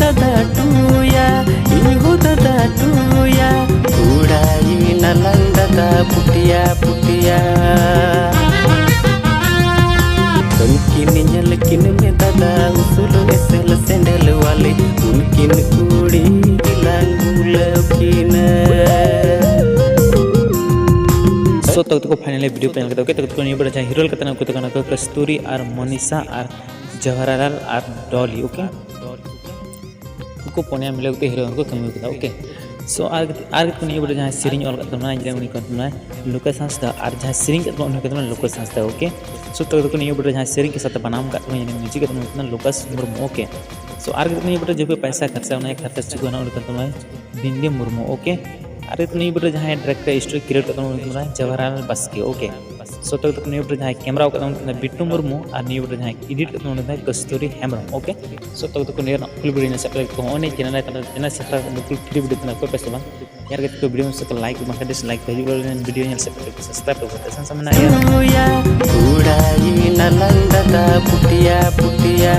dada tuya, ihu dada tuya, udai nalang dada putia putia. Unkin nyalkin में dada usul esel sendel wale, unkin kudi ilang gulapkin. So तक को finally video पे okay तक को नहीं बड़ा चाहिए हीरो कतना को तक को कस्तूरी और मनीषा और जवाहरलाल और डॉली ओके को पोनिया मिले तो हीरो को कमी को ओके सो आर को नहीं बड़ा जहां सीरिंग ऑल करता ना इंजन नहीं करता ना लुका संस्था और जहां सीरिंग करता उन्हें करता लुका संस्था ओके सो तक को नहीं बड़ा जहां सीरिंग के साथ बनाम करता यानी म्यूजिक करता लुकास मुर्मू ओके सो आर को नहीं बड़ा जो पैसा खर्चा उन्हें खर्चा चुका ना करता बिंदी मुर्मू ओके अरे तो नहीं बड़ा जहाँ डायरेक्टर स्टोरी क्रिएट करता हूँ जवाहरलाल बास्के ओके सो तक नहीं बड़ा जहाँ कैमरा करता बिट्टू मुर्मू और नहीं बड़ा जहाँ एडिट करता हूँ कस्तूरी हेम्ब्रम ओके सो तक नहीं फुल वीडियो सब्सक्राइब को होने चैनल चैनल सब्सक्राइब बिल्कुल फ्री वीडियो को पैसा बang यार के वीडियो में से लाइक मका डिसलाइक कर वीडियो nya सब्सक्राइब कर sama-sama ya udah nalang dada putia putia